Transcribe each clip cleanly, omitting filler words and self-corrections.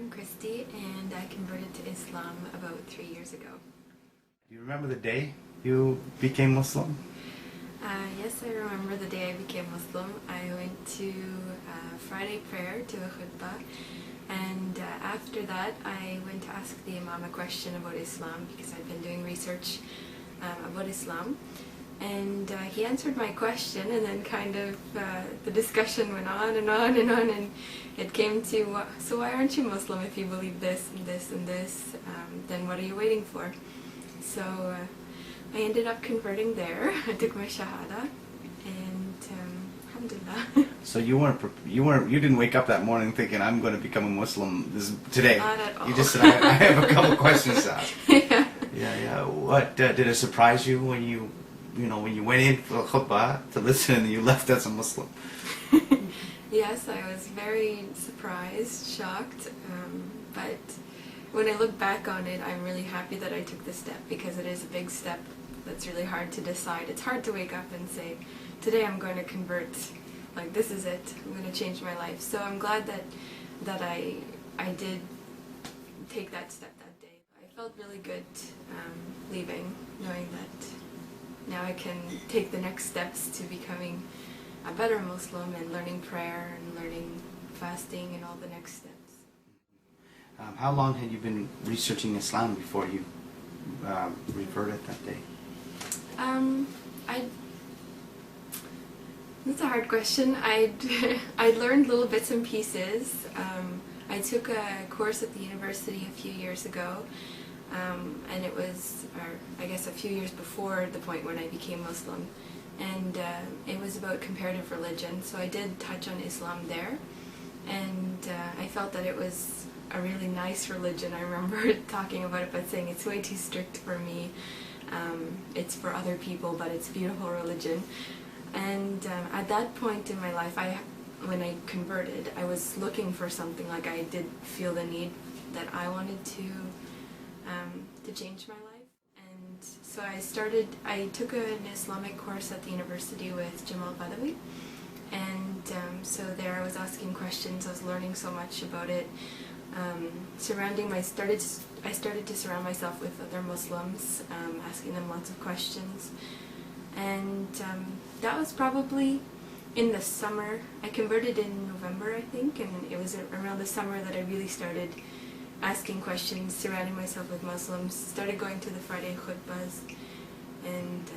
I'm Kristy, and I converted to Islam about 3 years ago. Do you remember the day you became Muslim? Yes, I remember the day I became Muslim. I went to Friday prayer, to a khutbah, and after that I went to ask the Imam a question about Islam because I'd been doing research about Islam. And he answered my question, and then kind of the discussion went on and on and on, and it came to, so why aren't you Muslim if you believe this and this and this? Then what are you waiting for? So I ended up converting there. I took my shahada, and alhamdulillah. So you didn't wake up that morning thinking I'm going to become a Muslim today. Not at all. You just said I have a couple questions to ask. Yeah. Yeah. What did it surprise you when you went in for the khutbah to listen and you left as a Muslim? Yes, I was very surprised, shocked, but when I look back on it, I'm really happy that I took this step because it is a big step that's really hard to decide. It's hard to wake up and say, today I'm going to convert, like this is it, I'm going to change my life. So I'm glad that I did take that step that day. I felt really good leaving, knowing that now I can take the next steps to becoming a better Muslim and learning prayer and learning fasting and all the next steps. How long had you been researching Islam before you reverted that day? That's a hard question. I learned little bits and pieces. I took a course at the university a few years ago, and it was, I guess, a few years before the point when I became Muslim, and it was about comparative religion. So I did touch on Islam there, and I felt that it was a really nice religion. I remember talking about it but saying it's way too strict for me. It's for other people, but it's a beautiful religion. And at that point in my life, when I converted, I was looking for something. Like I did feel the need that I wanted to change my life. And so I took an Islamic course at the university with Jamal Badawi. And so there I was asking questions, I was learning so much about it. I started to surround myself with other Muslims, asking them lots of questions. And that was probably in the summer. I converted in November, I think, and it was around the summer that I really started asking questions, surrounding myself with Muslims, started going to the Friday khutbahs, and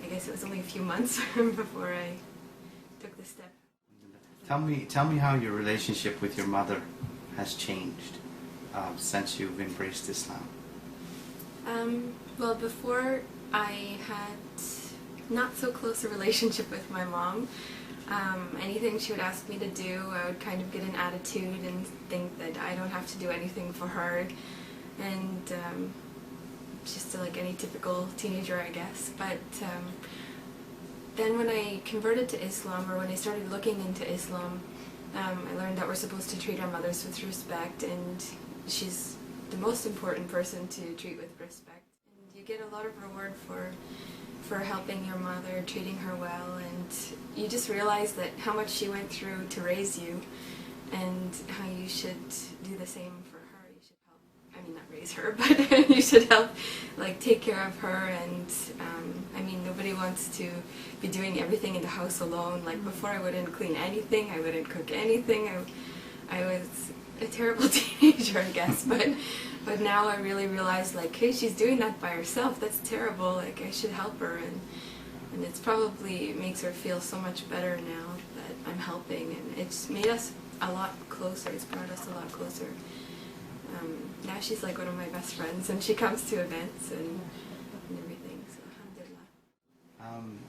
I guess it was only a few months before I took the step. Tell me how your relationship with your mother has changed since you've embraced Islam. Well, before I had not so close a relationship with my mom. Anything she would ask me to do, I would kind of get an attitude and think that I don't have to do anything for her, and just like any typical teenager, I guess. But then when I converted to Islam, or when I started looking into Islam, I learned that we're supposed to treat our mothers with respect, and she's the most important person to treat with respect. And you get a lot of reward for helping your mother, treating her well, and you just realize that how much she went through to raise you, and how you should do the same for her. You should help, I mean, not raise her, but you should help, like, take care of her. And I mean, nobody wants to be doing everything in the house alone. Like before, I wouldn't clean anything, I wouldn't cook anything. I was a terrible teenager, I guess, but now I really realize, like, hey, she's doing that by herself. That's terrible. Like, I should help her, and it's probably makes her feel so much better now that I'm helping, and it's made us a lot closer. It's brought us a lot closer. Now she's like one of my best friends, and she comes to events and everything. So alhamdulillah.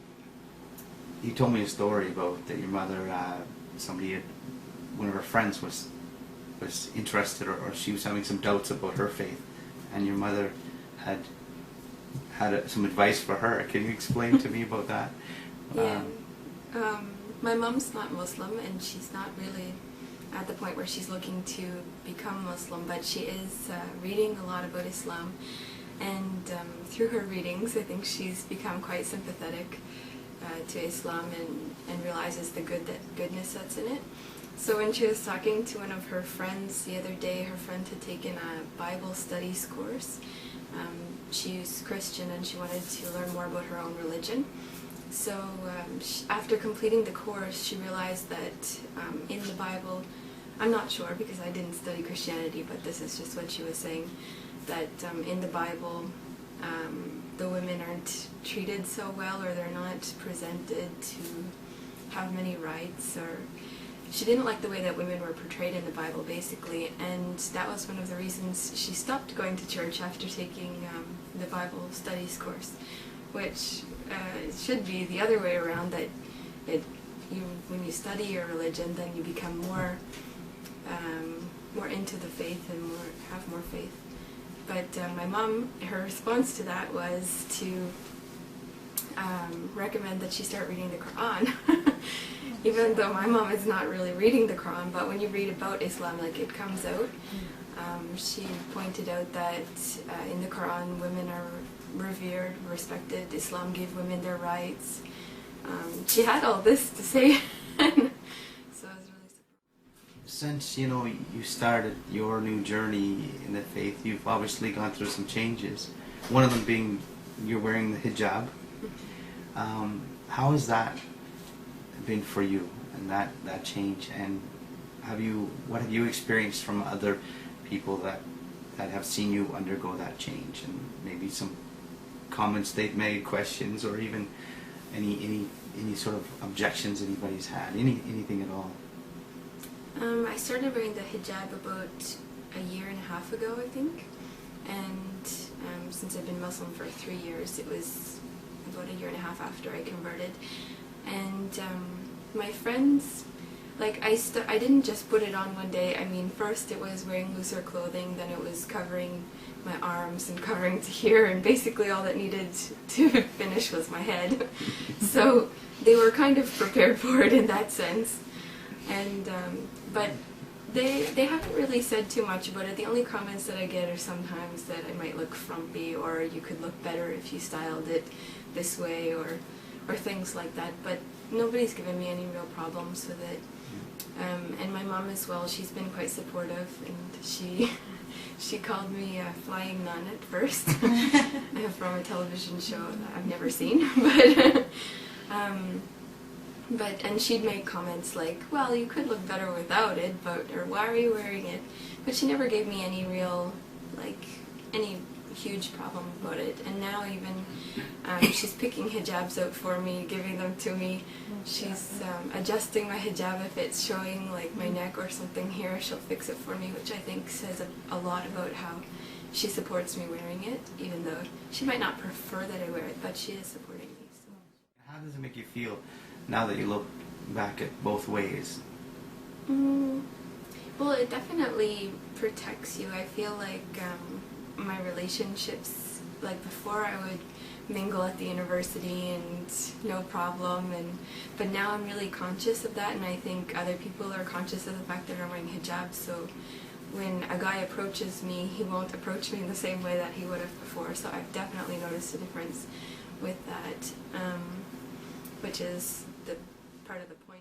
You told me a story about that your mother, one of her friends was interested, or she was having some doubts about her faith, and your mother had some advice for her. Can you explain to me about that? Yeah. My mom's not Muslim, and she's not really at the point where she's looking to become Muslim, but she is reading a lot about Islam, and through her readings I think she's become quite sympathetic to Islam, and realizes the goodness that's in it. So when she was talking to one of her friends the other day, her friend had taken a Bible studies course. She's Christian and she wanted to learn more about her own religion. So after completing the course, she realized that in the Bible, I'm not sure because I didn't study Christianity, but this is just what she was saying, that in the Bible, the women aren't treated so well, or they're not presented to have many rights, or she didn't like the way that women were portrayed in the Bible, basically, and that was one of the reasons she stopped going to church after taking the Bible studies course, which should be the other way around, that when you study your religion, then you become more into the faith and have more faith. But my mom, her response to that was to recommend that she start reading the Quran. Even though my mom is not really reading the Quran, but when you read about Islam, like, it comes out. She pointed out that in the Quran, women are revered, respected. Islam gave women their rights. She had all this to say, so I was really surprised. Since, you know, you started your new journey in the faith, you've obviously gone through some changes. One of them being you're wearing the hijab. How has that been for you, and that change? And what have you experienced from other people that have seen you undergo that change, and maybe some comments they've made, questions, or even any sort of objections anybody's had, anything at all? I started wearing the hijab about a year and a half ago, I think, and since I've been Muslim for 3 years, it was about a year and a half after I converted. And my friends, like, I didn't just put it on one day. I mean, first it was wearing looser clothing, then it was covering my arms and covering to here, and basically all that needed to finish was my head. So they were kind of prepared for it in that sense. And but they haven't really said too much about it. The only comments that I get are sometimes that I might look frumpy, or you could look better if you styled it this way, or things like that. But nobody's given me any real problems with it. And my mom as well, she's been quite supportive, and she called me a flying nun at first from a television show that I've never seen, and she'd make comments like, well, you could look better without it, or why are you wearing it? But she never gave me any real, any huge problem about it. And now even she's picking hijabs out for me, giving them to me. She's adjusting my hijab if it's showing like my neck or something here. She'll fix it for me, which I think says a lot about how she supports me wearing it, even though she might not prefer that I wear it, but she is supporting me. So. How does it make you feel now that you look back at both ways? Well, it definitely protects you. I feel like my relationships, like before I would mingle at the university and no problem, but now I'm really conscious of that, and I think other people are conscious of the fact that I'm wearing hijab, so when a guy approaches me, he won't approach me in the same way that he would have before, so I've definitely noticed a difference with that, which is the part of the point.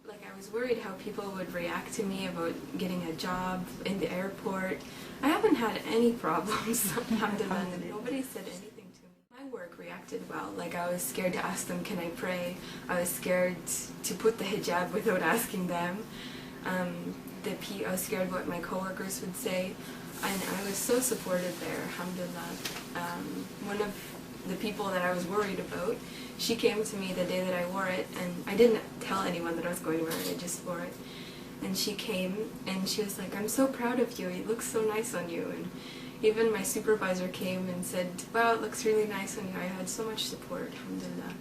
Like, I was worried how people would react to me about getting a job in the airport. I haven't had any problems. Alhamdulillah. Nobody said anything to me. My work reacted well. Like, I was scared to ask them, can I pray? I was scared to put the hijab without asking them. I was scared what my coworkers would say. And I was so supported there, alhamdulillah. One of the people that I was worried about, she came to me the day that I wore it, and I didn't tell anyone that I was going to wear it, I just wore it. And she came, and she was like, I'm so proud of you, it looks so nice on you. And even my supervisor came and said, wow, it looks really nice on you. I had so much support, alhamdulillah.